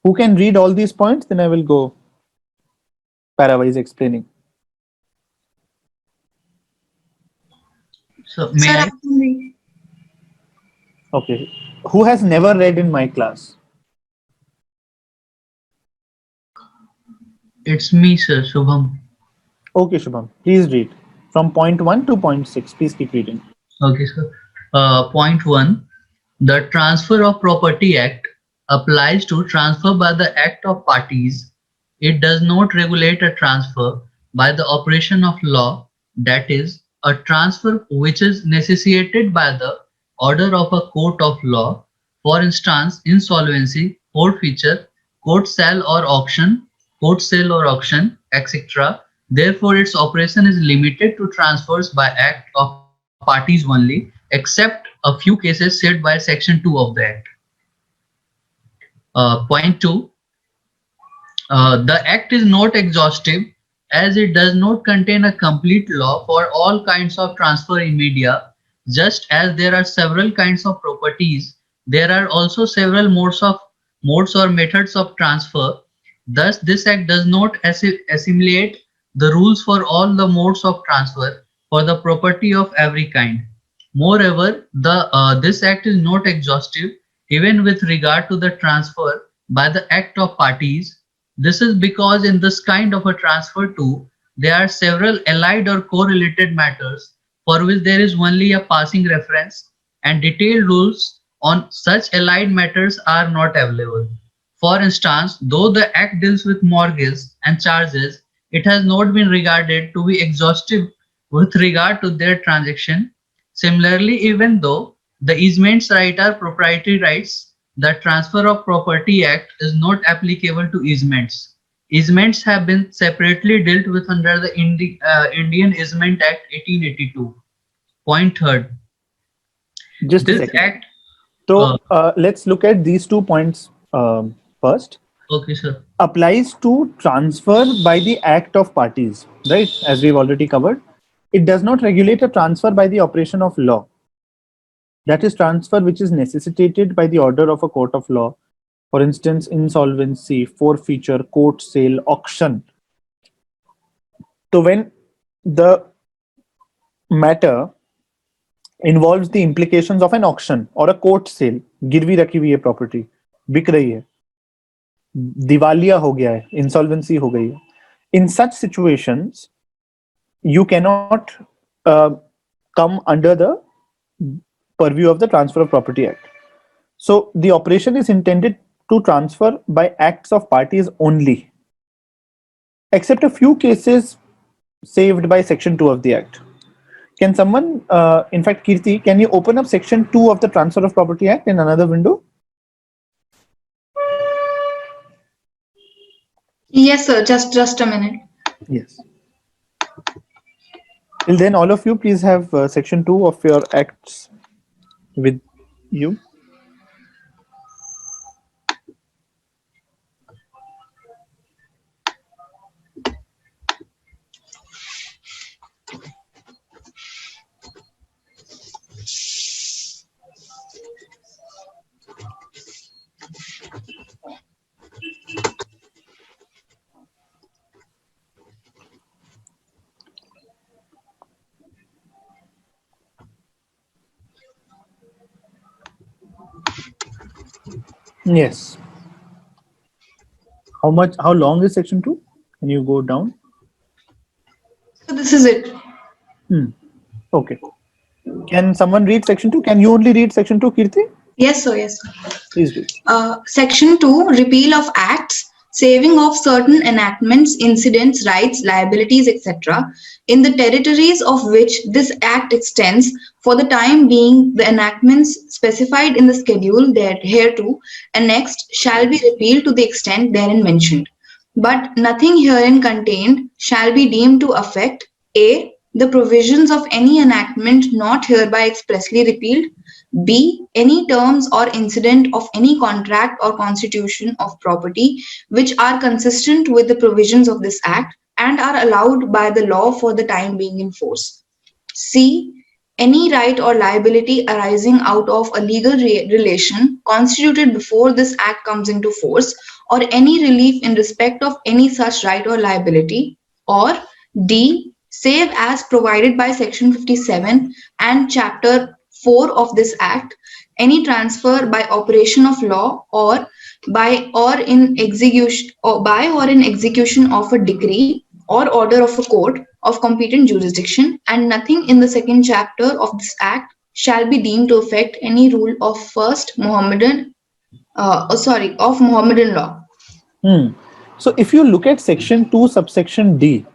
Who can read all these points? Then I will go parawise explaining. So Sir, may I I? can read. Okay. Who has never read in my class? It's me, sir, Shubham. Okay, Shubham, please read from point 1 to point 6. Please keep reading. Okay, sir. Point one, the Transfer of Property Act applies to transfer by the act of parties. It does not regulate a transfer by the operation of law, that is, a transfer which is necessitated by the order of a court of law, for instance, insolvency, forfeiture, court sale or auction, etc. Therefore, its operation is limited to transfers by act of parties only, except a few cases said by Section 2 of the Act. Point 2. The Act is not exhaustive as it does not contain a complete law for all kinds of transfer in media. Just as there are several kinds of properties, there are also several modes or methods of transfer. Thus, this Act does not assimilate the rules for all the modes of transfer for the property of every kind. Moreover, this Act is not exhaustive even with regard to the transfer by the act of parties. This is because in this kind of a transfer too, there are several allied or correlated matters for which there is only a passing reference, and detailed rules on such allied matters are not available. For instance, though the Act deals with mortgages and charges, it has not been regarded to be exhaustive with regard to their transaction. Similarly, even though the easements right are proprietary rights, the Transfer of Property Act is not applicable to easements. Easements have been separately dealt with under the Indian Easement Act 1882. Point third, Just a this second. act. Uh, So let's look at these 2 points first. okay, sir. Applies to transfer by the act of parties, right? As we've already covered. It does not regulate a transfer by the operation of law. That is transfer which is necessitated by the order of a court of law. For instance, insolvency, forfeiture, court sale, auction. So when the matter involves the implications of an auction or a court sale, गिरवी रखी हुई है property, बिक रही है, दिवालिया हो गया है, इंसॉल्वेंसी हो गई है. In such situations, you cannot come under the purview of the Transfer of Property Act. So the operation is intended to transfer by acts of parties only, except a few cases saved by Section 2 of the Act. Can someone, in fact, Kirti, can you open up Section 2 of the Transfer of Property Act in another window? Yes, sir. Just a minute. Yes. Till then, all of you, please have Section 2 of your acts with you. Yes. How long is Section 2? Can you go down? So this is it. Okay. Can someone read Section 2? Can you only read Section 2, Kirti? Yes, sir. Yes, sir. Please read. Section 2, repeal of acts, saving of certain enactments, incidents, rights, liabilities, etc., in the territories of which this act extends, for the time being, the enactments specified in the schedule hereto annexed shall be repealed to the extent therein mentioned. But nothing herein contained shall be deemed to affect A. The provisions of any enactment not hereby expressly repealed. B. Any terms or incident of any contract or constitution of property which are consistent with the provisions of this Act and are allowed by the law for the time being in force. C. any right or liability arising out of a legal relation constituted before this act comes into force, or any relief in respect of any such right or liability, or D. Save as provided by Section 57 and Chapter 4 of this Act, any transfer by operation of law or by or in execution of a decree or order of a court of competent jurisdiction, and nothing in the second chapter of this act shall be deemed to affect any rule of of Mohammedan law. Hmm. So if you look at section 2, subsection D,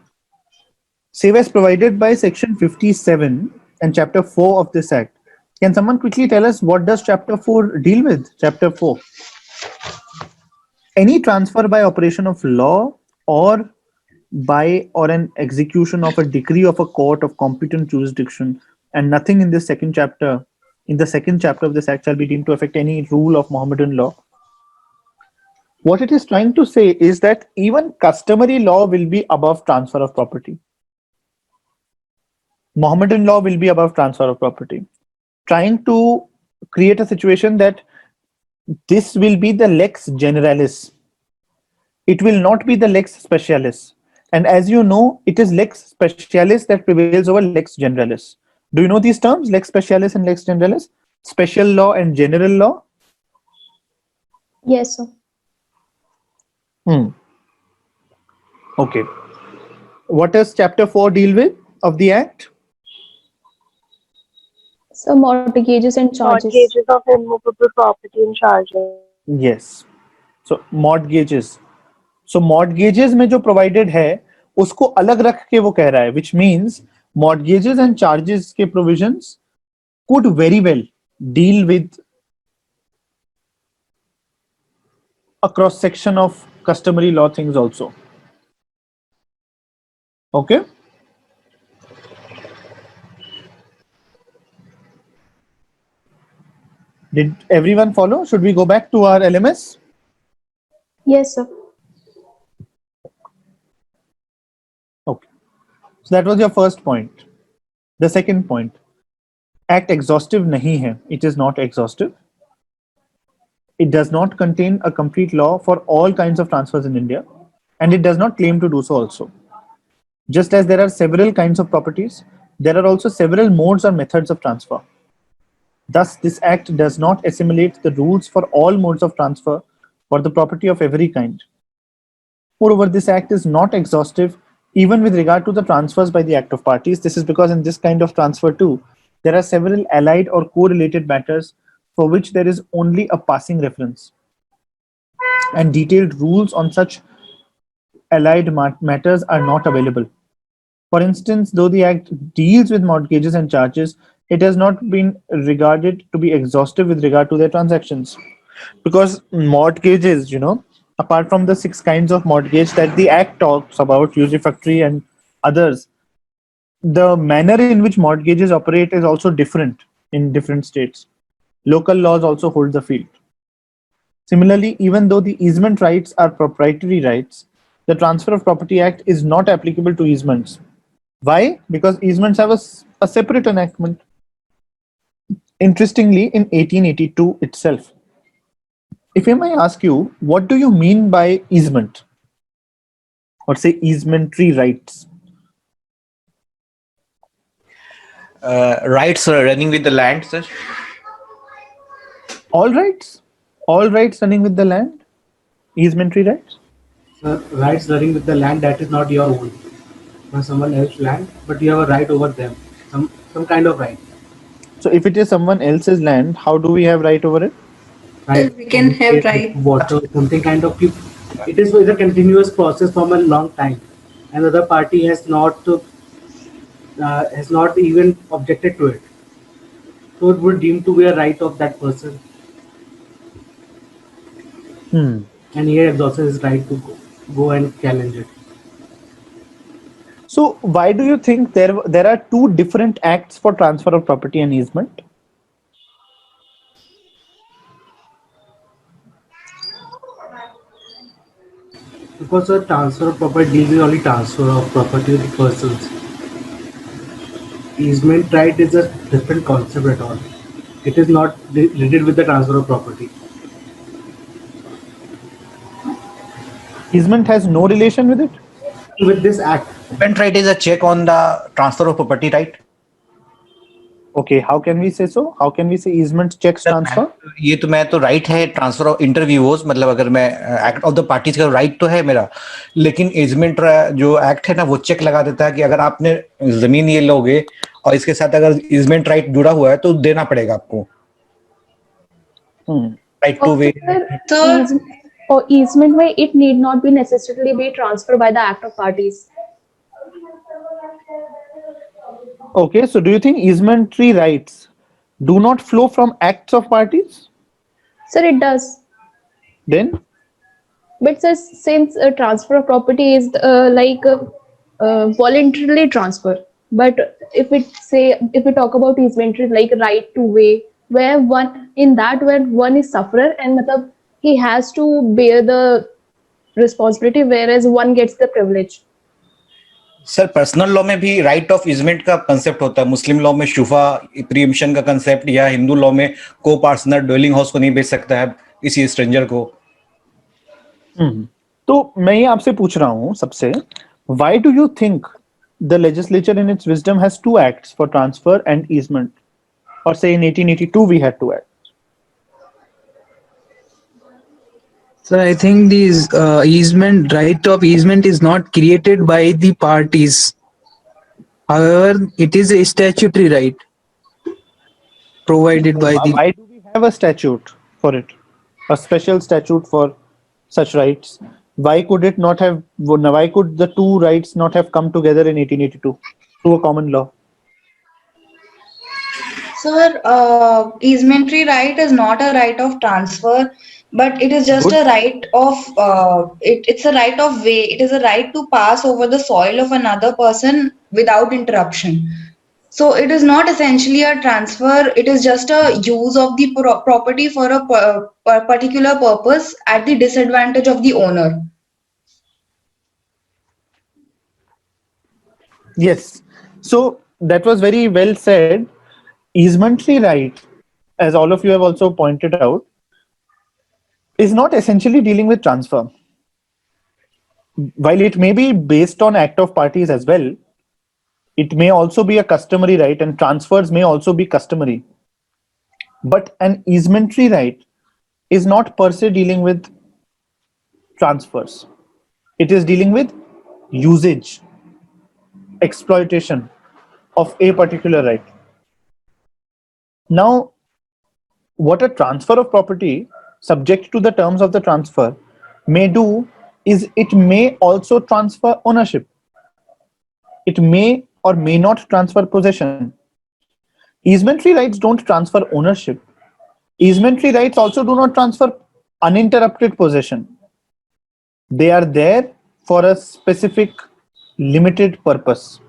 save as provided by section 57 and chapter 4 of this act. Can someone quickly tell us what does chapter 4 deal with? Chapter 4. Any transfer by operation of law or by or an execution of a decree of a court of competent jurisdiction, and nothing in the second chapter of this act shall be deemed to affect any rule of Mohammedan law. What it is trying to say is that even customary law will be above transfer of property. Mohammedan law will be above transfer of property. Trying to create a situation that this will be the lex generalis. It will not be the lex specialis. And as you know, it is lex specialis that prevails over lex generalis. Do you know these terms, lex specialis and lex generalis? Special law and general law? Yes, sir. Okay. What does chapter 4 deal with of the act? So mortgages and charges. Mortgages of immovable property and charges. Yes. So mortgages. So mortgages में जो provided है उसको अलग रख के वो कह रहा है, which means mortgages and charges के provisions could very well deal with a cross section of customary law things also. Okay. Did everyone follow? Should we go back to our LMS? Yes, sir. Okay. So that was your first point. The second point, act exhaustive nahi hai. It is not exhaustive. It does not contain a complete law for all kinds of transfers in India, and it does not claim to do so also. Just as there are several kinds of properties, there are also several modes or methods of transfer. Thus, this act does not assimilate the rules for all modes of transfer for the property of every kind. Moreover, this act is not exhaustive even with regard to the transfers by the act of parties. This is because in this kind of transfer too, there are several allied or correlated matters for which there is only a passing reference. And detailed rules on such allied matters are not available. For instance, though the act deals with mortgages and charges, it has not been regarded to be exhaustive with regard to their transactions. Because mortgages, apart from the 6 kinds of mortgage that the act talks about, usufructory and others, the manner in which mortgages operate is also different in different states. Local laws also hold the field. Similarly, even though the easement rights are proprietary rights, the Transfer of Property Act is not applicable to easements. Why? Because easements have a separate enactment. Interestingly, in 1882 itself, if I may ask you, what do you mean by easement? Or say easementary rights? Rights running with the land, sir. All rights? All rights running with the land? Easementary rights? Rights running with the land that is not your own, or someone else's land, but you have a right over them, some kind of right. So if it is someone else's land, how do we have right over it? Right. We can have right. Water, something kind of. It is a continuous process from a long time, and the other party has not even objected to it. So it would deem to be a right of that person. And he exhausted his right to go and challenge it. So why do you think there are 2 different acts for transfer of property and easement? Because the transfer of property deals with only transfer of property to persons. easement right is a different concept at all. It is not related with the transfer of property. Easement has no relation with it. With this act, Easement right is a check on the transfer of property, right? Okay, how can we say so? How can we say easement checks transfer? ये तो मैं तो right है transfer of interviews, मतलब अगर मैं act of the parties का right तो है मेरा, लेकिन एजमेंट जो एक्ट है ना वो चेक लगा देता है कि अगर आपने जमीन ये लोगे और इसके साथ अगर इजमेंट राइट जुड़ा हुआ है तो देना पड़ेगा आपको right two way. So, Or easement way, it need not be necessarily be transferred by the act of parties. Okay, so do you think easementary rights do not flow from acts of parties? Sir, it does. Then, But sir, since transfer of property is voluntarily transfer, but if we talk about easementary, like right to way, where one is sufferer and matlab, he has to bear the responsibility, whereas one gets the privilege. Sir personal law में भी right of easement का concept होता है. मुस्लिम law में शुफा preemption का concept, या Hindu law में को पार्टनर ड्वेलिंग हाउस को नहीं बेच सकता है किसी स्ट्रेंजर को. तो मैं ये आपसे पूछ रहा हूँ सबसे, why do you think the legislature in its wisdom has two acts for transfer and easement, or say in 1882 we had two acts? So I think these right of easement is not created by the parties. However, it is a statutory right provided by the. Why do we have a statute for it, a special statute for such rights? Why could the two rights not have come together in 1882 through a common law? Sir, easementary right is not a right of transfer, but it is just a right of it's a right of way. It is a right to pass over the soil of another person without interruption. So it is not essentially a transfer. It is just a use of the property for a particular purpose at the disadvantage of the owner. Yes. So that was very well said. Easementary right, as all of you have also pointed out, is not essentially dealing with transfer. While it may be based on act of parties as well, it may also be a customary right, and transfers may also be customary. But an easementary right is not per se dealing with transfers. It is dealing with usage, exploitation of a particular right. Now, what a transfer of property subject to the terms of the transfer may do is it may also transfer ownership. It may or may not transfer possession. Easementary rights don't transfer ownership. Easementary rights also do not transfer uninterrupted possession. They are there for a specific limited purpose.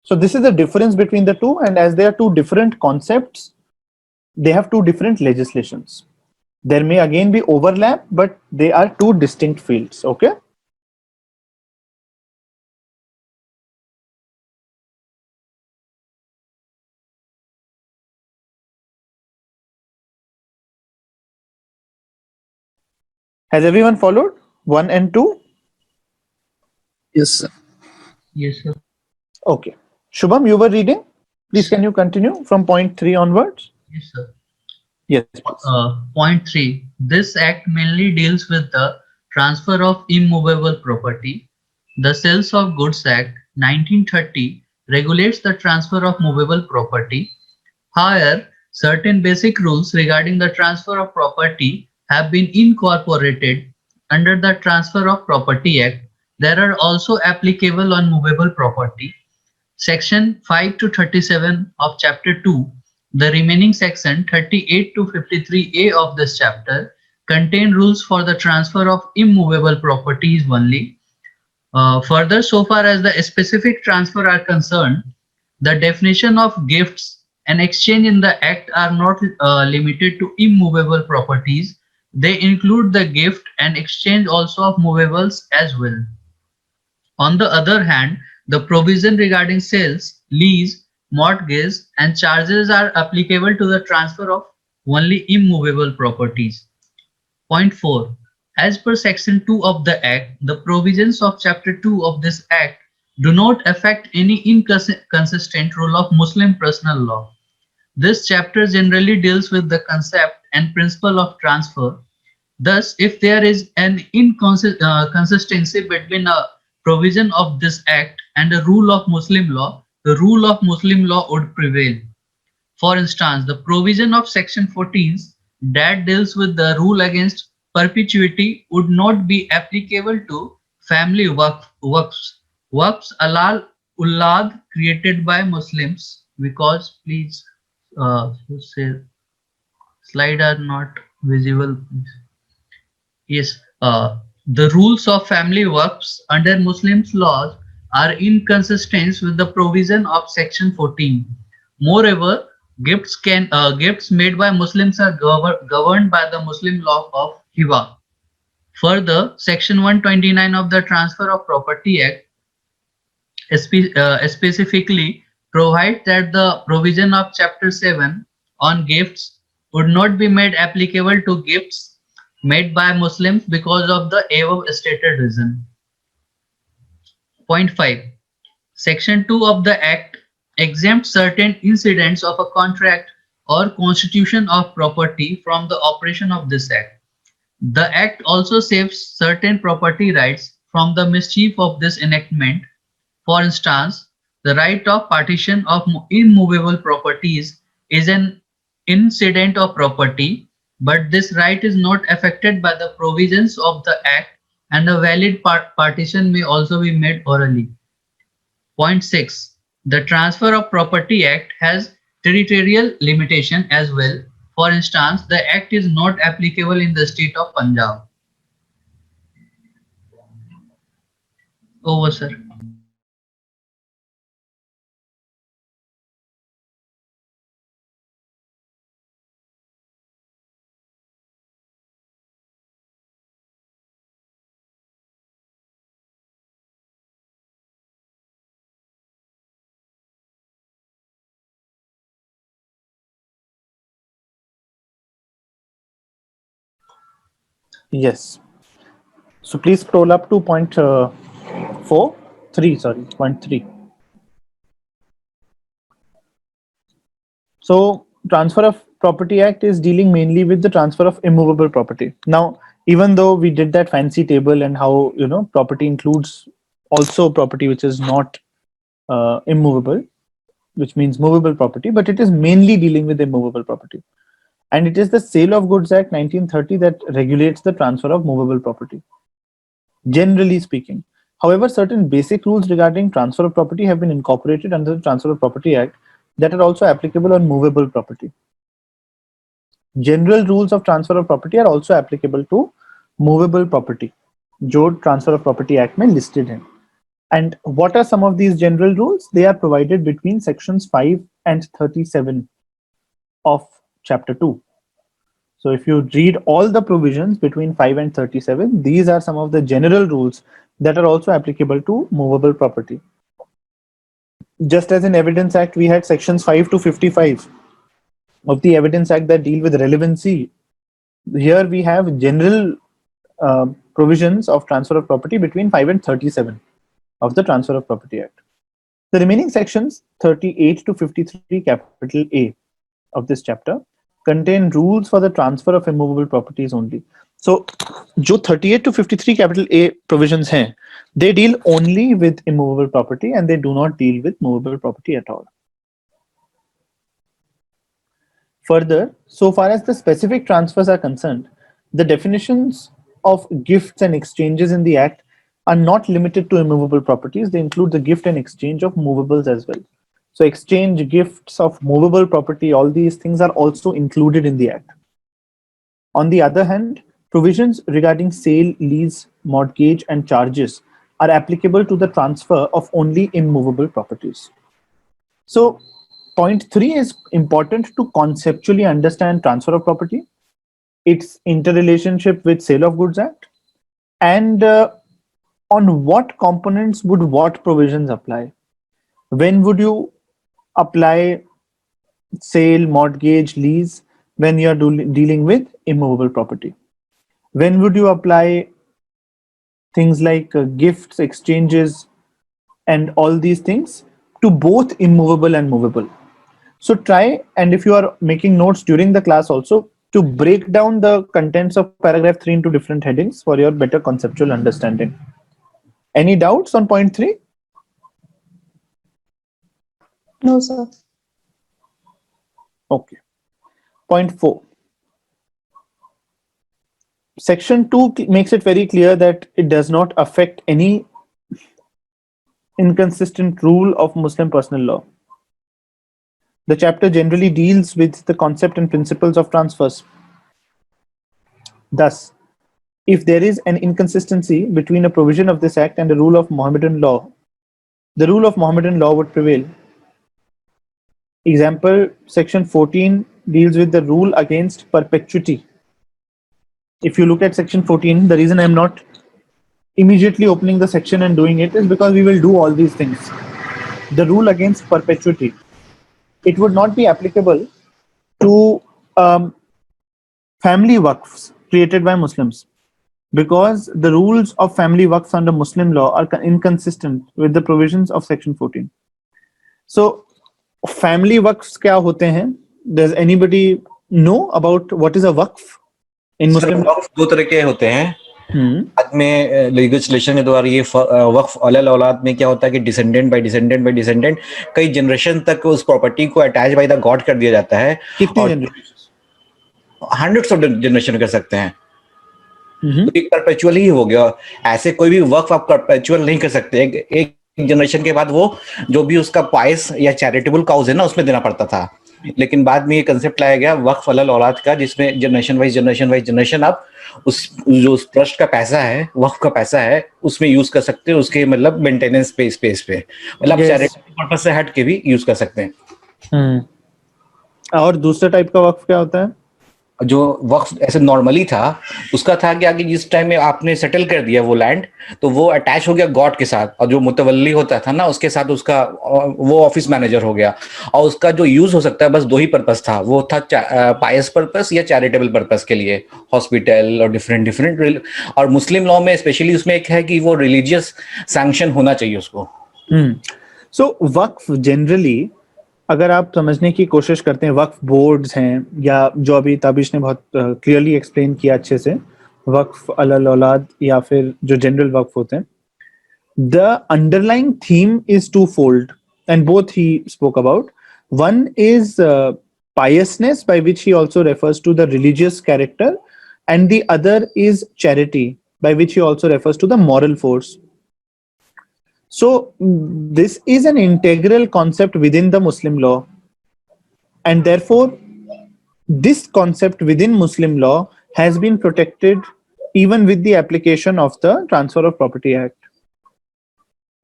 So this is the difference between the two, and as they are two different concepts, they have two different legislations. There may again be overlap, but they are two distinct fields. Okay. Has everyone followed 1 and 2? Yes, sir. Yes, sir. Okay. Shubham, you were reading. Please, can you continue from point 3 onwards? Yes, sir. Yes. Please. Point 3. This act mainly deals with the transfer of immovable property. The Sales of Goods Act 1930 regulates the transfer of movable property. However, certain basic rules regarding the transfer of property have been incorporated under the Transfer of Property Act. There are also applicable on movable property. Section 5 to 37 of Chapter 2, the remaining section 38 to 53A of this chapter contain rules for the transfer of immovable properties only. Further, so far as the specific transfer are concerned, the definition of gifts and exchange in the Act are not limited to immovable properties. They include the gift and exchange also of movables as well. On the other hand, The provision regarding sales, lease, mortgage, and charges are applicable to the transfer of only immovable properties. Point 4. As per Section 2 of the Act, the provisions of Chapter 2 of this Act do not affect any inconsistent rule of Muslim personal law. This chapter generally deals with the concept and principle of transfer. Thus, if there is an inconsistency between a provision of this Act and a rule of Muslim law, the rule of Muslim law would prevail. For instance, the provision of Section 14 that deals with the rule against perpetuity would not be applicable to family waqfs. Waqfs alal ullad created by Muslims, because please say slide are not visible. Yes, the rules of family waqfs under Muslims laws are inconsistent with the provision of Section 14. Moreover, gifts made by Muslims are governed by the Muslim law of hiba. Further, Section 129 of the Transfer of Property Act specifically provides that the provision of Chapter 7 on gifts would not be made applicable to gifts made by Muslims because of the above stated reason. Point 5. Section 2 of the Act exempts certain incidents of a contract or constitution of property from the operation of this Act. The Act also saves certain property rights from the mischief of this enactment. For instance, the right of partition of immovable properties is an incident of property, but this right is not affected by the provisions of the Act, and a valid partition may also be made orally. Point 6. The Transfer of Property Act has territorial limitation as well. For instance, the Act is not applicable in the state of Punjab. Over, sir. Yes. So please scroll up to point point 3. So Transfer of Property Act is dealing mainly with the transfer of immovable property. Now, even though we did that fancy table and how, property includes also property which is not immovable, which means movable property, but it is mainly dealing with immovable property. And it is the Sale of Goods Act 1930 that regulates the transfer of movable property, generally speaking. However, certain basic rules regarding transfer of property have been incorporated under the Transfer of Property Act that are also applicable on movable property. General rules of transfer of property are also applicable to movable property, जो Transfer of Property Act में listed हैं. And what are some of these general rules? They are provided between sections 5 and 37 of chapter 2. So if you read all the provisions between 5 and 37, these are some of the general rules that are also applicable to movable property. Just as in Evidence Act, we had sections 5 to 55 of the Evidence Act that deal with relevancy. Here we have general provisions of transfer of property between 5 and 37 of the Transfer of Property Act. The remaining sections 38 to 53 capital A of this chapter contain rules for the transfer of immovable properties only. So, जो 38 to 53 capital A provisions हैं, they deal only with immovable property and they do not deal with movable property at all. Further, so far as the specific transfers are concerned, the definitions of gifts and exchanges in the Act are not limited to immovable properties. They include the gift and exchange of movables as well. So exchange, gifts of movable property, all these things are also included in the Act. On the other hand, provisions regarding sale, lease, mortgage, and charges are applicable to the transfer of only immovable properties. So point 3 is important to conceptually understand transfer of property, its interrelationship with Sale of Goods Act, and on what components would what provisions apply? When would you apply sale, mortgage, lease when you are dealing with immovable property? When would you apply things like gifts, exchanges, and all these things to both immovable and movable? So try, and if you are making notes during the class also, to break down the contents of paragraph 3 into different headings for your better conceptual understanding. Any doubts on point 3? No, sir. Okay. Point 4. Section 2 makes it very clear that it does not affect any inconsistent rule of Muslim personal law. The chapter generally deals with the concept and principles of transfers. Thus, if there is an inconsistency between a provision of this act and a rule of Mohammedan law, the rule of Mohammedan law would prevail. Example, section 14 deals with the rule against perpetuity. If you look at section 14, the reason I'm not immediately opening the section and doing it is because we will do all these things. The rule against perpetuity, it would not be applicable to family waqfs created by Muslims, because the rules of family waqfs under Muslim law are inconsistent with the provisions of section 14. So family waqfs kya hote hain? Does anybody know about what is a waqf in Muslim law? वक्फ दो तरह के होते हैं। बाद में legislation के द्वारा ये वक्फ अलल औलाद में क्या होता है कि descendant by descendant by descendant कई जनरेशन तक उस प्रॉपर्टी को अटैच बाय द गॉड कर दिया जाता है। कितनी जनरेशन? हंड्रेड्स ऑफ जनरेशन कर सकते हैं। तो एक परपेचुअल ही हो गया। ऐसे कोई भी वक्फ आप परपेचुअल नहीं कर सकते। एक जनरेशन के बाद वो जो भी उसका पायस या चैरिटेबल काउज है ना उसमें देना पड़ता था, लेकिन बाद में ये कंसेप्ट लाया गया वक्फ अलल औलाद का, जिसमें जनरेशन वाइज जनरेशन आप उस जो ट्रस्ट का पैसा है, वक्फ का पैसा है, उसमें यूज कर सकते हैं, उसके मतलब मेंटेनेंस पे, स्पेस पे, मतलब चैरिटेबल पर्पस से हट के भी यूज कर सकते हैं। और दूसरा टाइप का वक्फ क्या होता है? जो वक्फ ऐसे नॉर्मली था उसका था कि आगे जिस टाइम में आपने सेटल कर दिया वो लैंड, तो वो अटैच हो गया गॉड के साथ, और जो मुतवल्ली होता था ना उसके साथ उसका वो ऑफिस मैनेजर हो गया, और उसका जो यूज हो सकता है बस दो ही पर्पस था, वो था पायस पर्पस या चैरिटेबल पर्पस के लिए, हॉस्पिटल और डिफरेंट। और मुस्लिम लॉ में स्पेशली उसमें एक है कि वो रिलीजियस सैंक्शन होना चाहिए उसको। सो वक्फ जनरली अगर आप समझने की कोशिश करते हैं, वक्फ बोर्ड्स हैं या जो अभी ताबिश ने बहुत क्लियरली एक्सप्लेन किया अच्छे से, वक्फ अलल औलाद या फिर जो जनरल वक्फ होते हैं, the underlying theme is twofold and both he spoke about. One is piousness, by which he also refers to the religious character, and the other is charity, by which he also refers to the moral force. So this is an integral concept within the Muslim law, and therefore this concept within Muslim law has been protected even with the application of the Transfer of Property Act.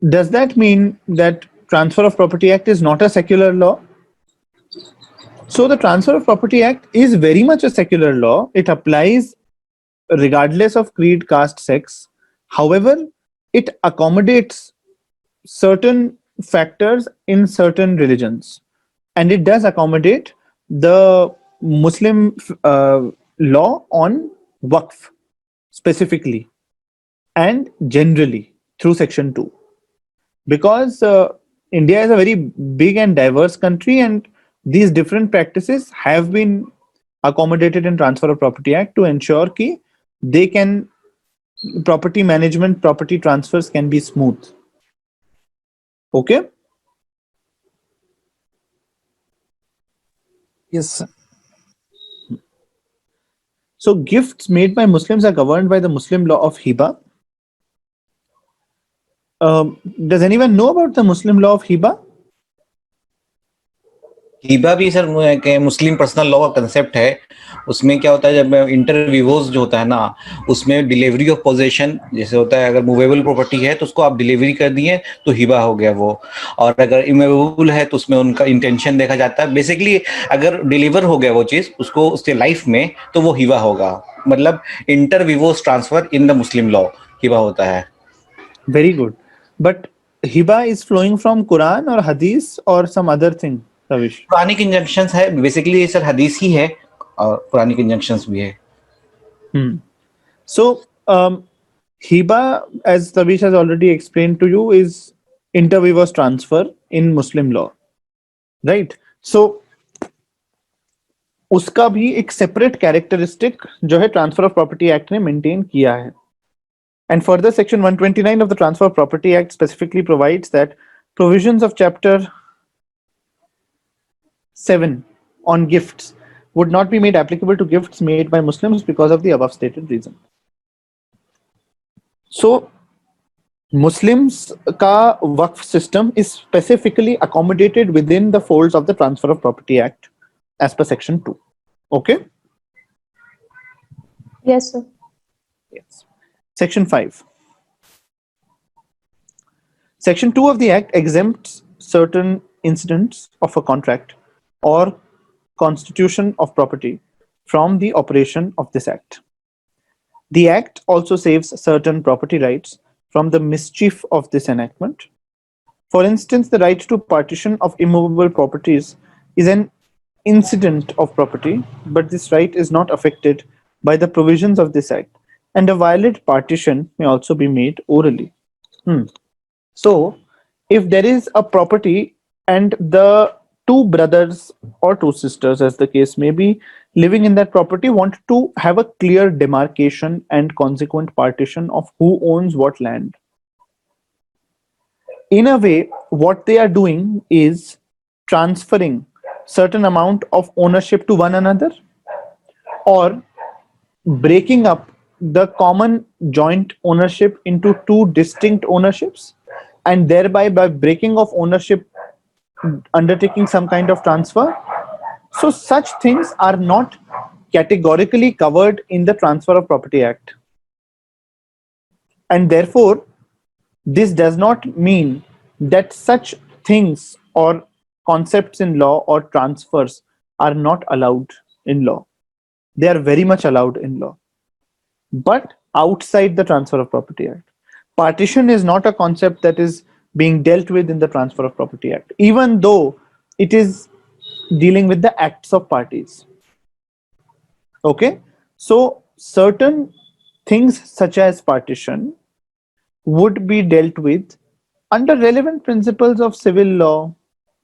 Does that mean that Transfer of Property Act is not a secular law? So the Transfer of Property Act is very much a secular law. It applies regardless of creed, caste, sex. However, it accommodates certain factors in certain religions, and it does accommodate the Muslim law on waqf specifically and generally through section 2, because India is a very big and diverse country, and these different practices have been accommodated in Transfer of Property Act to ensure कि they can property management, property transfers can be smooth. Okay? Yes, sir. So gifts made by Muslims are governed by the Muslim law of hiba. Does anyone know about the Muslim law of hiba? Hiba भी sir मुस्लिम personal law का concept है। उसमें क्या होता है, जब interviews जो होता है ना, उसमें डिलीवरी ऑफ पोजेशन जैसे होता है, अगर मूवेबल प्रॉपर्टी है तो उसको आप डिलीवरी कर दिए तो हिबा हो गया वो, और अगर इमूवेबल है तो उसमें उनका इंटेंशन देखा जाता है। बेसिकली अगर डिलीवर हो गया वो चीज उसको उसके लाइफ में तो वो हिबा होगा, मतलब inter vivos transfer in the Muslim law हिबा होता है। Very good. But hiba is flowing from Quran or Hadith or some other thing, Ravish? पुरानी इंजंक्शंस है, बेसिकली सर हदीस ही है और पुरानी इंजंक्शंस भी है. So, hiba, as Ravish has already explained to you, is inter-vivos transfer in Muslim law, right? So, उसका भी एक सेपरेट कैरेक्टरिस्टिक जो है ट्रांसफर ऑफ प्रॉपर्टी एक्ट ने मेंटेन किया है. And further, Section 129 of the Transfer of Property Act specifically provides that provisions of Chapter 7 on gifts would not be made applicable to gifts made by Muslims because of the above stated reason. So, Muslims ka waqf system is specifically accommodated within the folds of the Transfer of Property Act as per Section 2. Okay? Yes, sir. Yes. Section 5. Section 2 of the Act exempts certain incidents of a contract or constitution of property from the operation of this Act. The Act also saves certain property rights from the mischief of this enactment. For instance, the right to partition of immovable properties is an incident of property, but this right is not affected by the provisions of this Act, and a violent partition may also be made orally. So, if there is a property and the two brothers or two sisters, as the case may be, living in that property want to have a clear demarcation and consequent partition of who owns what land. In a way, what they are doing is transferring certain amount of ownership to one another, or breaking up the common joint ownership into two distinct ownerships, and thereby by breaking of ownership undertaking some kind of transfer. So such things are not categorically covered in the Transfer of Property Act, and therefore this does not mean that such things or concepts in law or transfers are not allowed in law. They are very much allowed in law, but outside the Transfer of Property Act. Partition is not a concept that is being dealt with in the Transfer of Property Act, even though it is dealing with the acts of parties. Okay, so certain things such as partition would be dealt with under relevant principles of civil law,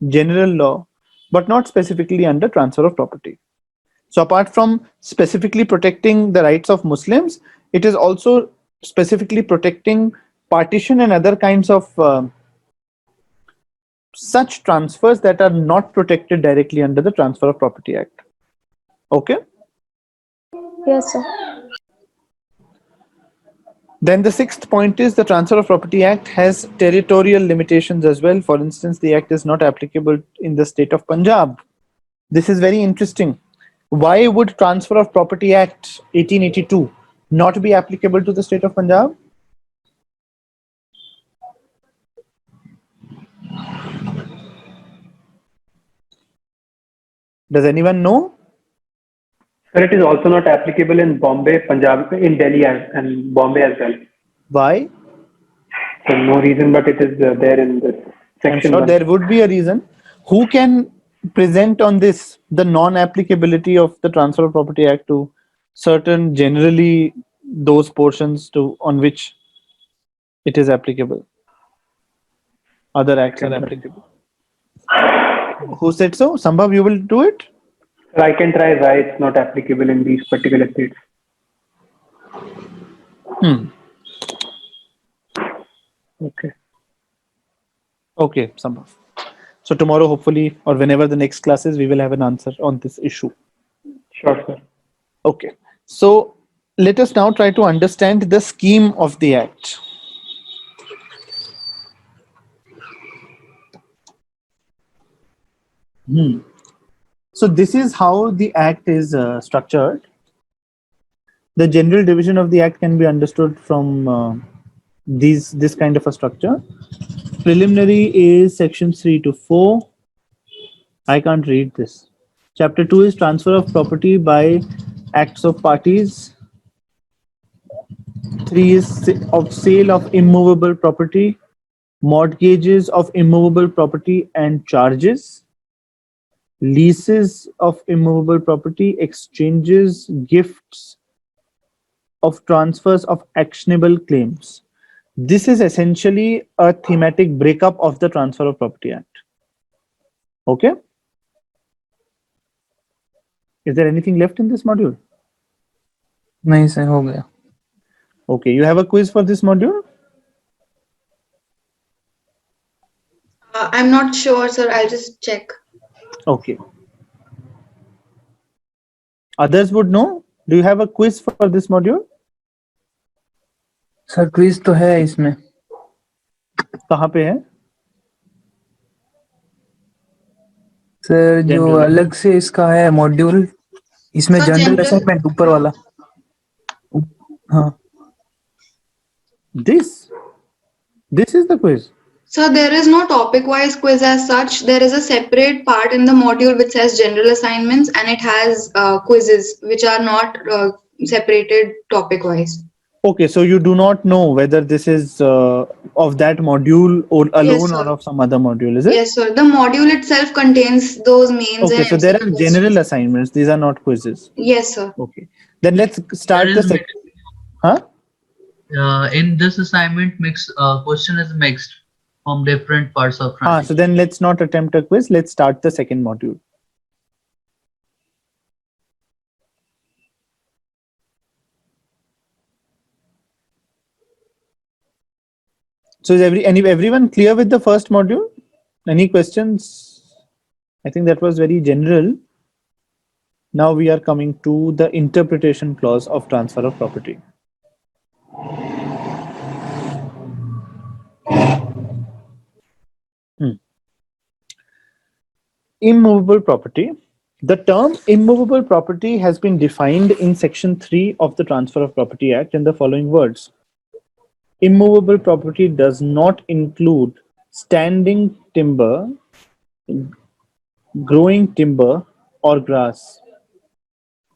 general law, but not specifically under transfer of property. So apart from specifically protecting the rights of Muslims, it is also specifically protecting partition and other kinds of such transfers that are not protected directly under the Transfer of Property Act. Okay? Yes, sir. Then the sixth point is the Transfer of Property Act has territorial limitations as well. For instance, the Act is not applicable in the state of Punjab. This is very interesting. Why would Transfer of Property Act 1882 not be applicable to the state of Punjab? Does anyone know? Sir, it is also not applicable in Bombay, Punjab, in Delhi and Bombay as well. Why? So no reason, but it is there in this I'm section. sure 1. there would be a reason. Who can present on this the non-applicability of the Transfer of Property Act to certain generally those portions to on which it is applicable? Other acts are applicable. Who said so? Sambhav, you will do it? So I can try why it's not applicable in these particular states. Okay. Okay, Sambhav. So tomorrow, hopefully, or whenever the next class is, we will have an answer on this issue. Sure, sir. Okay. So let us now try to understand the scheme of the Act. So this is how the Act is structured. The general division of the Act can be understood from this kind of a structure. Preliminary is section 3 to 4. I can't read this. Chapter 2 is transfer of property by acts of parties. 3 is of sale of immovable property, mortgages of immovable property and charges, leases of immovable property, exchanges, gifts of transfers of actionable claims. This is essentially a thematic breakup of the Transfer of Property Act. Okay? Is there anything left in this module? नहीं sir हो गया. Okay, you have a quiz for this module? I'm not sure, sir. I'll just check. Okay. Others would know? Do you have a quiz for this module? Sir quiz तो है इसमें. कहाँ पे है? Sir जो General. अलग से इसका है मॉड्यूल, इसमें Sir, जनरल general- असाइनमेंट ऊपर वाला. हाँ. This is the quiz. So there is no topic-wise quiz as such. There is a separate part in the module which says general assignments, and it has quizzes which are not separated topic-wise. Okay, so you do not know whether this is of that module or alone sir. or of some other module, is it? Yes, sir. The module itself contains those mains. Okay, and so there are MCQs. general assignments. These are not quizzes. Yes, sir. Okay, then let's start There the is second. Huh? In this assignment, question is mixed from different parts of So translation. then let's not attempt a quiz. Let's start the second module. So is everyone clear with the first module? Any questions? I think that was very general. Now we are coming to the interpretation clause of transfer of property. Immovable property. The term immovable property has been defined in section 3 of the Transfer of Property Act in the following words. Immovable property does not include standing timber, growing timber, or grass.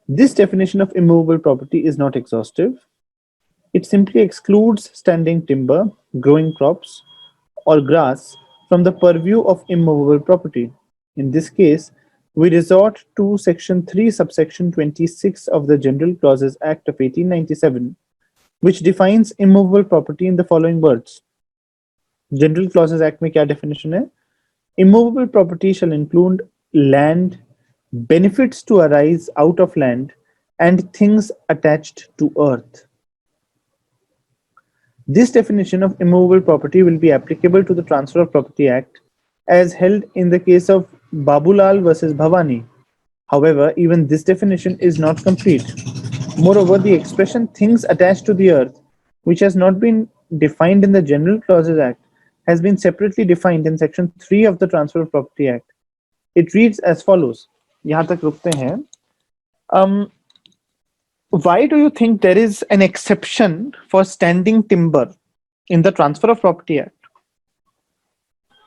This definition of immovable property is not exhaustive. It simply excludes standing timber, growing crops, or grass from the purview of immovable property. In this case, we resort to section 3 subsection 26 of the General Clauses Act of 1897, which defines immovable property in the following words. General Clauses Act में क्या definition है? Immovable property shall include land, benefits to arise out of land, and things attached to earth. This definition of immovable property will be applicable to the Transfer of Property Act as held in the case of Babulal versus Bhavani. However, even this definition is not complete. Moreover, the expression things attached to the earth, which has not been defined in the General Clauses Act, has been separately defined in section 3 of the Transfer of Property Act. It reads as follows. यहाँ तक रुकते हैं. Why do you think there is an exception for standing timber in the Transfer of Property Act?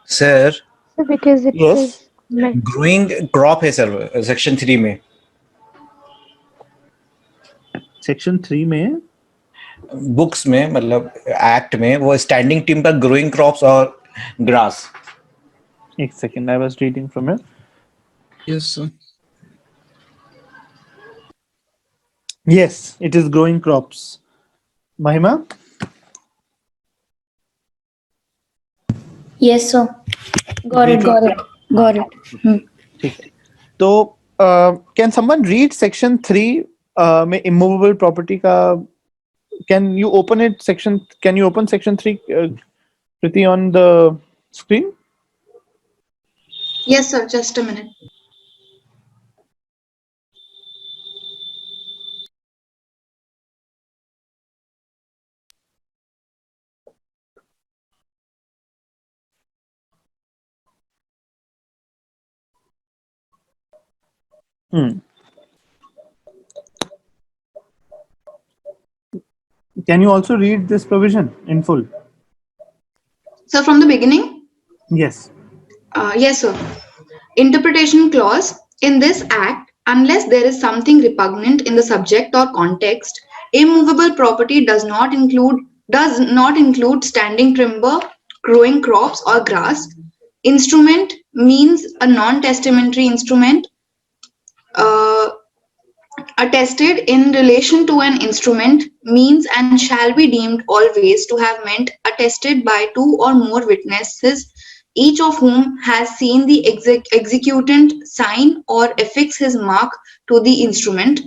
Sir Because it Yes. says like growing crop है sir section 3 में. Section 3 में books में मतलब act में वो स्टैंडिंग टिम्बर, ग्रोइंग क्रॉप्स और grass. एक second, I was reading from it. Yes, sir. Yes, it is growing crops. Mahima? Yes, sir. Got it. ठीक है. तो can someone read section 3 में immovable property का? Can you open section 3 Priti on the screen? Yes, sir. Just a minute. Can you also read this provision in full? So from the beginning? Yes. Yes, sir. Interpretation clause. In this act, unless there is something repugnant in the subject or context, Immovable property does not include standing timber, growing crops or grass. Instrument means a non-testamentary instrument. Attested in relation to an instrument means and shall be deemed always to have meant attested by two or more witnesses, each of whom has seen the executant sign or affix his mark to the instrument,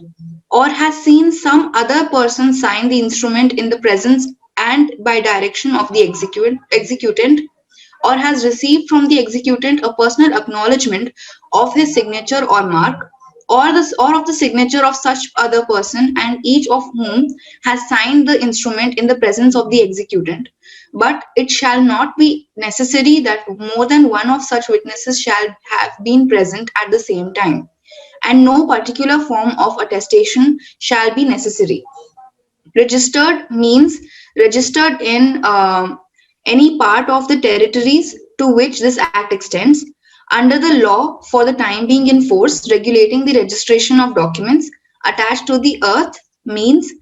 or has seen some other person sign the instrument in the presence and by direction of the executant, or has received from the executant a personal acknowledgement of his signature or mark, or of the signature of such other person, and each of whom has signed the instrument in the presence of the executant. But it shall not be necessary that more than one of such witnesses shall have been present at the same time, and no particular form of attestation shall be necessary. Registered means registered in any part of the territories to which this act extends, under the law for the time being in force regulating the registration of documents. Attached to the earth means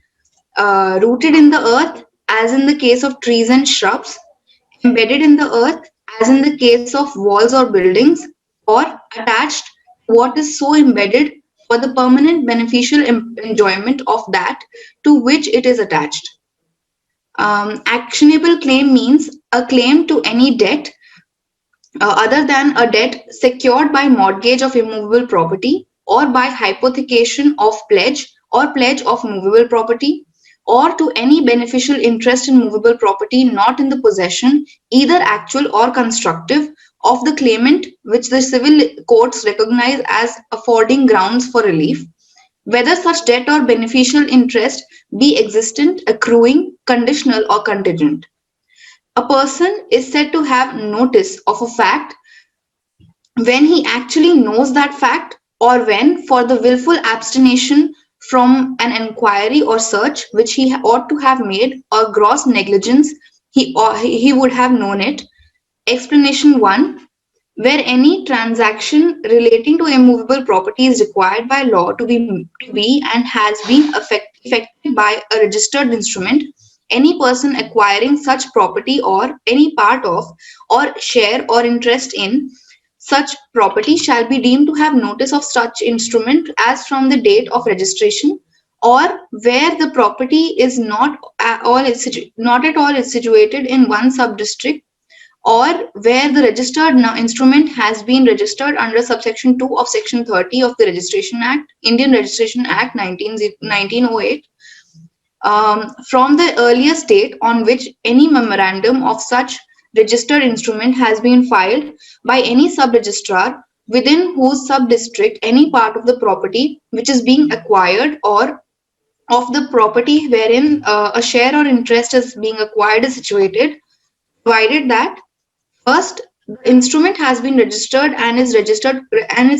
rooted in the earth, as in the case of trees and shrubs, embedded in the earth, as in the case of walls or buildings, or attached to what is so embedded for the permanent beneficial enjoyment of that to which it is attached. Actionable claim means a claim to any debt other than a debt secured by mortgage of immovable property, or by hypothecation of pledge or pledge of movable property, or to any beneficial interest in movable property not in the possession, either actual or constructive, of the claimant, which the civil courts recognize as affording grounds for relief, whether such debt or beneficial interest be existent, accruing, conditional, or contingent. A person is said to have notice of a fact when he actually knows that fact, or when, for the willful abstention from an enquiry or search which he ought to have made, or gross negligence, he would have known it. Explanation 1. Where any transaction relating to immovable property is required by law to be and has been effected by a registered instrument, any person acquiring such property or any part of, or share or interest in such property shall be deemed to have notice of such instrument as from the date of registration, or where the property is not at all is situated in one sub-district, or where the registered instrument has been registered under subsection 2 of section 30 of the Registration Act, Indian Registration Act 1908, from the earliest date on which any memorandum of such registered instrument has been filed by any sub-registrar within whose sub-district any part of the property which is being acquired, or of the property wherein a share or interest is being acquired is situated, provided that first, the instrument has been registered and its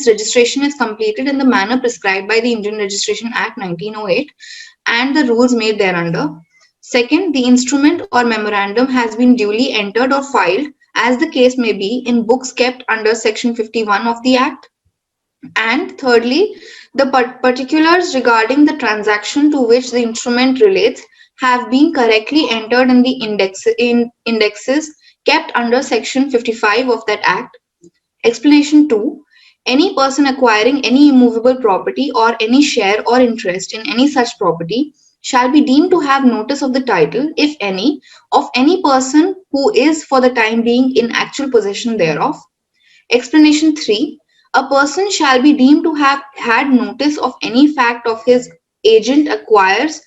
registration is completed in the manner prescribed by the Indian Registration Act 1908 and the rules made thereunder. Second, the instrument or memorandum has been duly entered or filed, as the case may be, in books kept under section 51 of the Act. And thirdly, the particulars regarding the transaction to which the instrument relates have been correctly entered in the indexes kept under section 55 of that Act. Explanation 2. Any person acquiring any immovable property or any share or interest in any such property shall be deemed to have notice of the title, if any, of any person who is for the time being in actual possession thereof. Explanation 3. A person shall be deemed to have had notice of any fact of his agent acquires,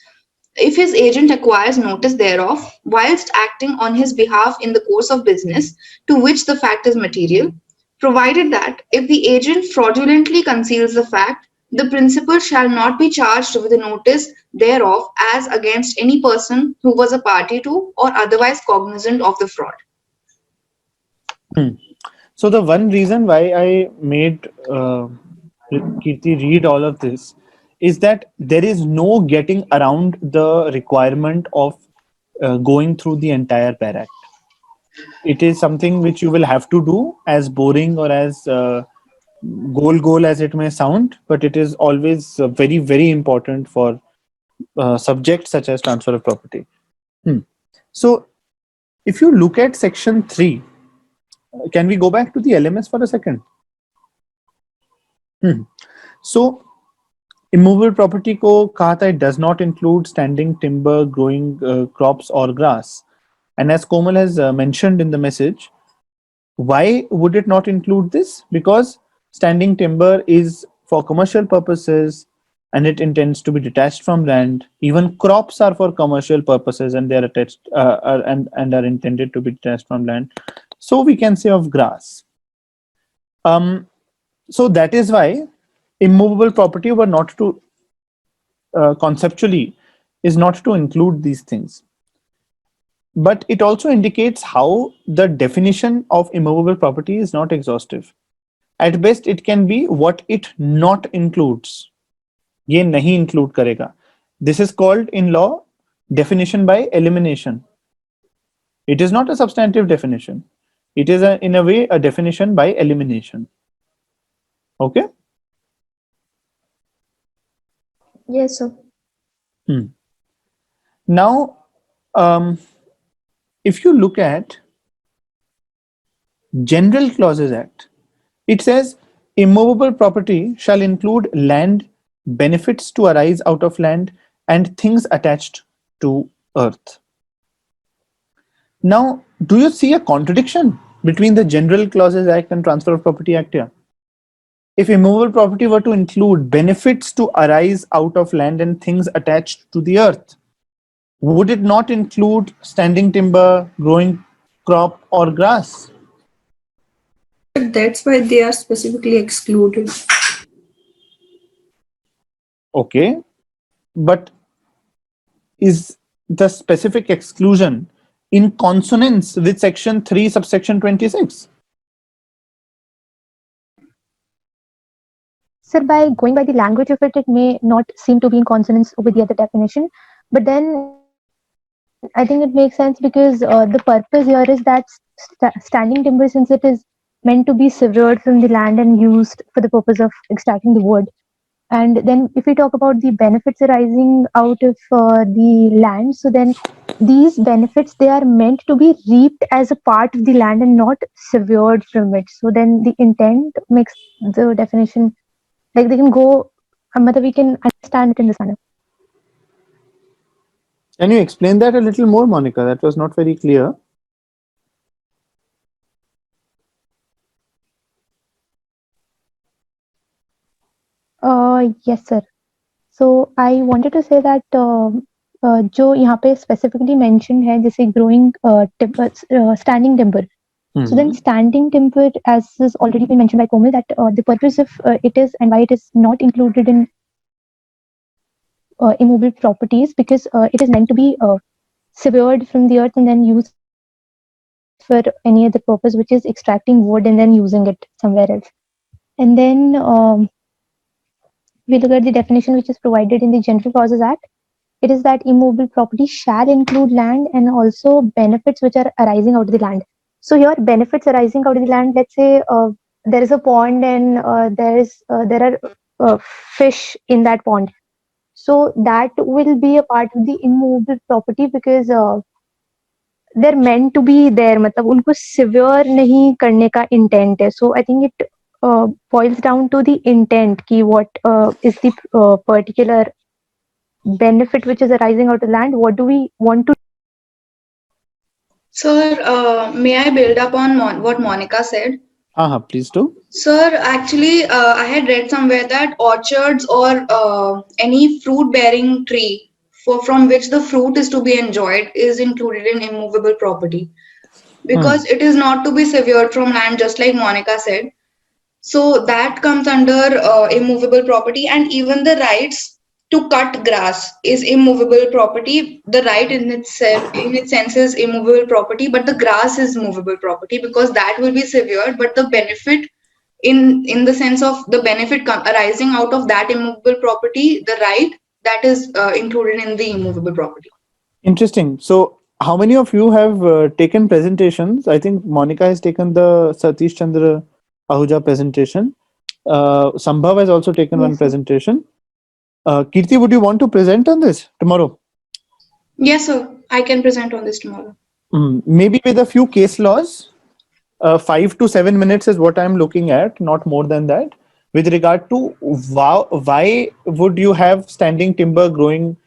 if his agent acquires notice thereof, whilst acting on his behalf in the course of business to which the fact is material, provided that if the agent fraudulently conceals the fact, the principal shall not be charged with the notice thereof as against any person who was a party to or otherwise cognizant of the fraud. So the one reason why I made Kirti read all of this is that there is no getting around the requirement of going through the entire PAR Act. It is something which you will have to do, as boring or as goal as it may sound, but it is always very, very important for subjects such as transfer of property. So, if you look at section 3, can we go back to the LMS for a second? So, immovable property ko kaha tha, it does not include standing timber, growing crops or grass. And as Komal has mentioned in the message, why would it not include this? Because standing timber is for commercial purposes and it intends to be detached from land. Even crops are for commercial purposes and they are attached and are intended to be detached from land. So we can say of grass. So that is why immovable property were not to conceptually is not to include these things. But it also indicates how the definition of immovable property is not exhaustive. At best, it can be what it not includes. ये नहीं include करेगा. This is called in law definition by elimination. It is not a substantive definition. It is in a way a definition by elimination. Okay. Yes, sir. Now, if you look at General Clauses Act, it says immovable property shall include land, benefits to arise out of land, and things attached to earth. Now, do you see a contradiction between the General Clauses Act and Transfer of Property Act here? If immovable property were to include benefits to arise out of land and things attached to the earth, would it not include standing timber, growing crop or grass? But that's why they are specifically excluded. Okay, but is the specific exclusion in consonance with section 3 subsection 26? Sir, by going by the language of it, it may not seem to be in consonance with the other definition. But then I think it makes sense because the purpose here is that standing timber, since it is meant to be severed from the land and used for the purpose of extracting the wood. And then if we talk about the benefits arising out of the land, so then these benefits, they are meant to be reaped as a part of the land and not severed from it. So then the intent makes the definition, like they can go, we can understand it in this manner. Can you explain that a little more, Monica? That was not very clear. Yes, sir. So I wanted to say that जो यहाँ पे specifically mentioned है जैसे growing timber, standing timber. So then standing timber, as has already been mentioned by Komal, that the purpose of it is and why it is not included in immovable properties, because it is meant to be severed from the earth and then used for any other purpose, which is extracting wood and then using it somewhere else. And then we look at the definition which is provided in the General Clauses Act. It is that immovable property shall include land and also benefits which are arising out of the land. So here, benefits arising out of the land, let's say there is a pond and there are fish in that pond. So that will be a part of the immovable property because they're meant to be there. मतलब उनको severe नहीं करने का intent है. So I think it boils down to the intent ki what is the particular benefit which is arising out of land. What do we want to? Sir, may I build up on what Monica said? Please do. Sir, actually, I had read somewhere that orchards or any fruit-bearing tree from which the fruit is to be enjoyed is included in immovable property because it is not to be severed from land, just like Monica said. So that comes under immovable property, and even the rights to cut grass is immovable property. The right in itself, in its sense, is immovable property, but the grass is movable property because that will be severed. But the benefit, in the sense of the benefit arising out of that immovable property, the right, that is included in the immovable property. Interesting. So, how many of you have taken presentations? I think Monica has taken the Satish Chandra Ahuja presentation. Sambhav has also taken one presentation. Kirti, would you want to present on this tomorrow? Yes, sir. I can present on this tomorrow. Maybe with a few case laws. 5 to 7 minutes is what I'm looking at, not more than that. With regard to why would you have standing timber, growing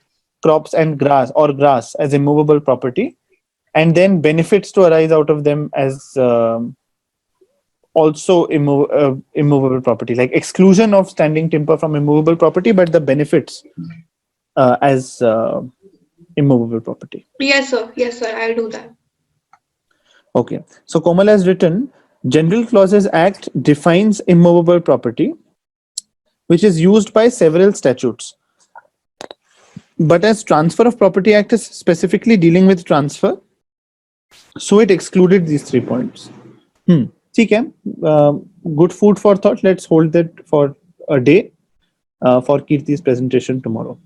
crops and grass as immovable property, and then benefits to arise out of them as also immovable property, like exclusion of standing timber from immovable property, but the benefits as immovable property. Yes, sir. Yes, sir. I'll do that. Okay, so Komal has written, General Clauses Act defines immovable property, which is used by several statutes. But as Transfer of Property Act is specifically dealing with transfer, so it excluded these 3 points. ठीक है, good food for thought. Let's hold that for a day for Kirti's presentation tomorrow.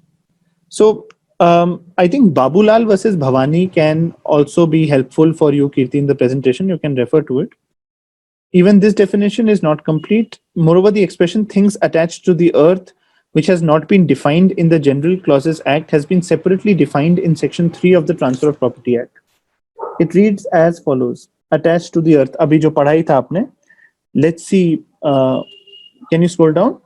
So I think Babulal versus Bhavani can also be helpful for you, Kirti, in the presentation. You can refer to it. Even this definition is not complete. Moreover, the expression things attached to the earth, which has not been defined in the General Clauses Act, has been separately defined in Section 3 of the Transfer of Property Act. It reads as follows: attached to the earth. Abhi jo padhai tha aapne. Let's see. Can you scroll down?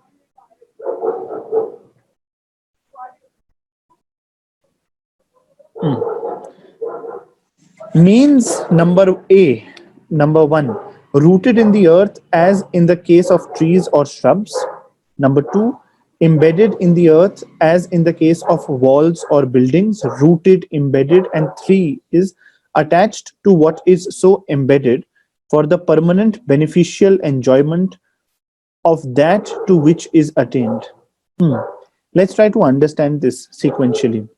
Means number one, rooted in the earth as in the case of trees or shrubs. Number 2, embedded in the earth as in the case of walls or buildings, rooted, embedded. And 3 is attached to what is so embedded for the permanent beneficial enjoyment of that to which is attained. Let's try to understand this sequentially.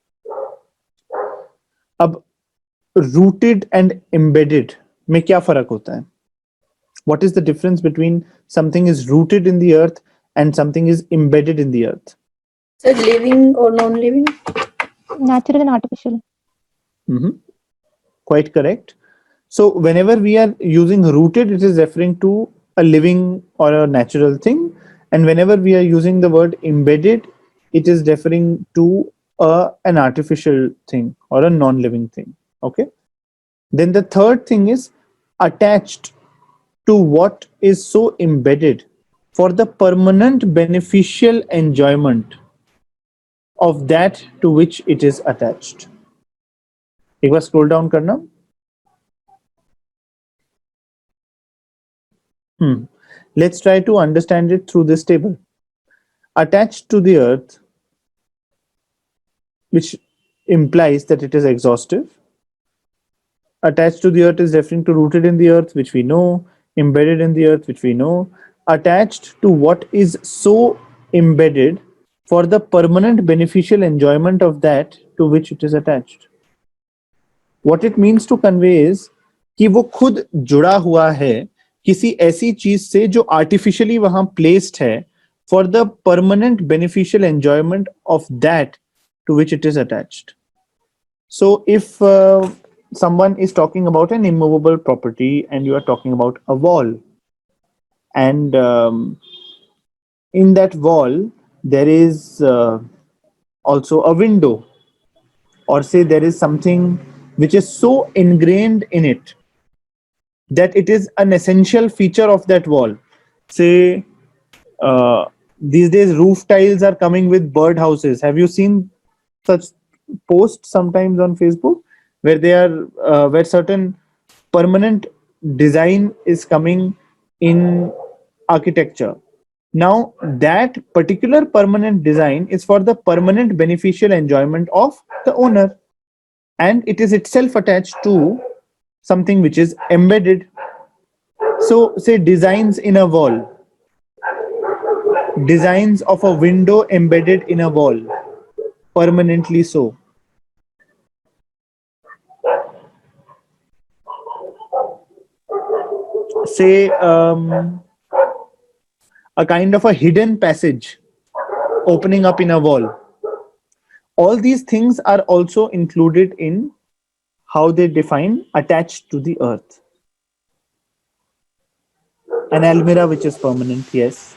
अब rooted and embedded में क्या फर्क होता है? What is the difference between something is rooted in the earth and something is embedded in the earth? So living or non-living? Natural and artificial. Quite correct. So whenever we are using rooted, it is referring to a living or a natural thing. And whenever we are using the word embedded, it is referring to an artificial thing or a non-living thing. Okay. Then the third thing is attached to what is so embedded for the permanent beneficial enjoyment of that to which it is attached. एक बार scroll down करना. Let's try to understand it through this table. Attached to the earth, which implies that it is exhaustive. Attached to the earth is referring to rooted in the earth, which we know. Embedded in the earth, which we know. Attached to what is so embedded for the permanent beneficial enjoyment of that to which it is attached. What it means to convey is कि वो खुद जुड़ा हुआ है किसी ऐसी चीज से जो artificially वहां placed है for the permanent beneficial enjoyment of that to which it is attached. So if someone is talking about an immovable property and you are talking about a wall, and in that wall there is also a window, or say there is something which is so ingrained in it that it is an essential feature of that wall. Say these days roof tiles are coming with bird houses. Have you seen such posts sometimes on Facebook where they are where certain permanent design is coming in architecture? Now that particular permanent design is for the permanent beneficial enjoyment of the owner, and it is itself attached to something which is embedded. So say designs in a wall, designs of a window embedded in a wall, permanently so. Say a kind of a hidden passage opening up in a wall. All these things are also included in how they define attached to the earth. An almirah which is permanent, yes.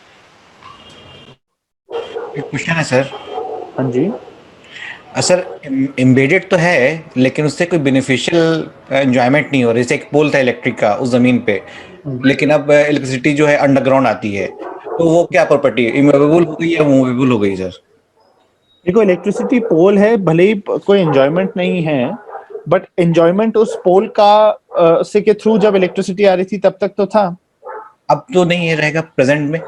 एक question है sir. हाँ जी. Sir embedded तो है लेकिन उससे कोई beneficial enjoyment नहीं हो रही. जैसे एक पोल था इलेक्ट्रिक का उस जमीन पे, लेकिन अब इलेक्ट्रिसिटी जो है अंडरग्राउंड आती है, तो वो क्या प्रॉपर्टी इमूवेबल हो गई या मूवेबल हो गई सर? देखो इलेक्ट्रिसिटी पोल है, भले ही कोई एंजॉयमेंट नहीं है, बट एंजॉयमेंट उस पोल का से के थ्रू जब इलेक्ट्रिसिटी आ रही थी तब तक तो था. अब तो नहीं है रहेगा प्रेजेंट में.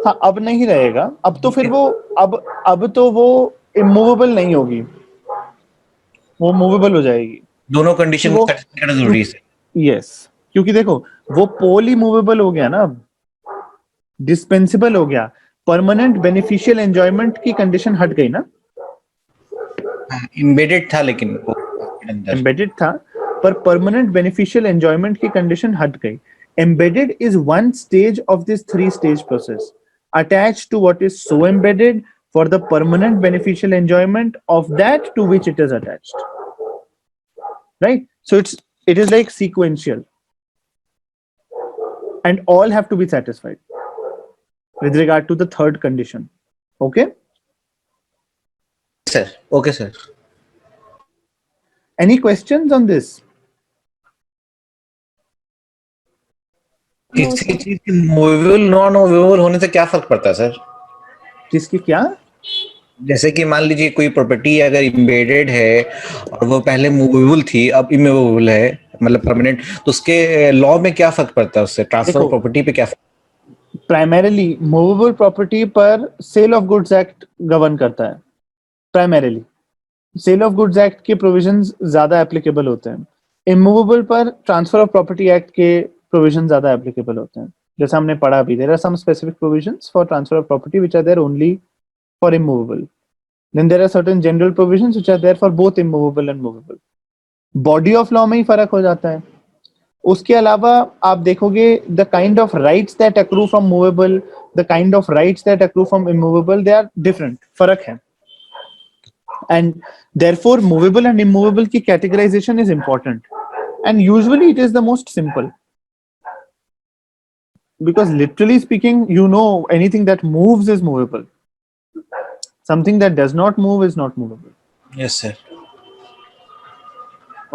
हाँ, अब नहीं रहेगा. अब तो फिर वो अब तो वो इमूवेबल नहीं होगी, वो मूवेबल हो जाएगी. दोनों कंडीशन वो- सेटिस्फाई करना जरूरी है. यस, क्योंकि देखो वो पोल ही मूवेबल हो गया ना, डिस्पेंसिबल हो गया. परमानेंट बेनिफिशियल एंजॉयमेंट की कंडीशन हट गई ना. एम्बेडेड था लेकिन वो अंदर. एम्बेडेड था पर परमानेंट बेनिफिशियल एंजॉयमेंट की कंडीशन हट गई. Embedded is one stage of this three stage process attached to what is so embedded for the permanent beneficial enjoyment of that to which it is attached, right? So it is like sequential and all have to be satisfied with regard to the third condition. Okay, sir okay sir. any questions on this? किसी चीज की movable non movable होने से क्या फर्क पड़ता है sir? किसकी क्या? जैसे कि मान लीजिए कोई प्रॉपर्टी अगर इम्बेडेड है और वो पहले मूवेबल थी, अब इमूवेबल है, मतलब परमानेंट, तो उसके लॉ में क्या फर्क पड़ता है उससे? ट्रांसफर देखो, प्रॉपर्टी पे क्या फर्क? प्राइमरीली मूवेबल प्रॉपर्टी पर sale of goods act govern करता है. Primarily sale of goods act के प्रोविजंस ज्यादा एप्लीकेबल होते हैं. इमूवेबल पर ट्रांसफर ऑफ प्रॉपर्टी एक्ट के प्रोविजन ज्यादा एप्लीकेबल होते हैं. जैसा हमने पढ़ा भी, there are some specific provisions for transfer of property which are there only for immovable. Then there are certain general provisions which are there for both immovable and movable. Body of law में ही फर्क हो जाता है. उसके अलावा आप देखोगे the kind of rights that accrue from movable, the kind of rights that accrue from immovable, they are different. फर्क है. And therefore movable and immovable की categorization is important, and usually it is the most simple, because literally speaking, you know, anything that moves is movable, something that does not move is not movable. Yes sir.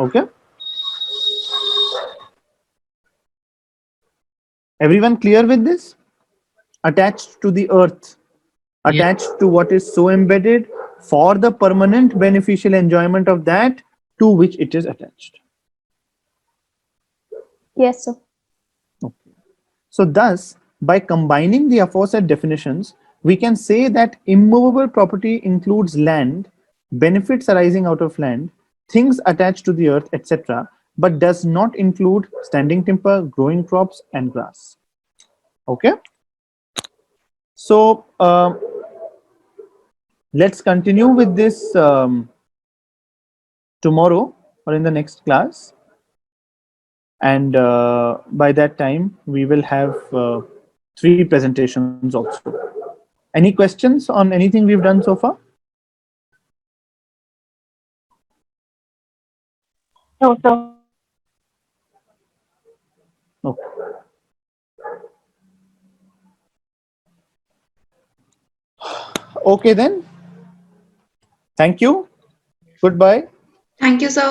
Okay, everyone clear with this? Attached to the earth, attached to what is so embedded for the permanent beneficial enjoyment of that to which it is attached. Yes, sir. So thus, by combining the aforesaid definitions, we can say that immovable property includes land, benefits arising out of land, things attached to the earth, etc., but does not include standing timber, growing crops, and grass. Okay? So, let's continue with this tomorrow or in the next class. And by that time, we will have 3 presentations also. Any questions on anything we've done so far? No, sir. Okay. Okay then. Thank you. Goodbye. Thank you, sir.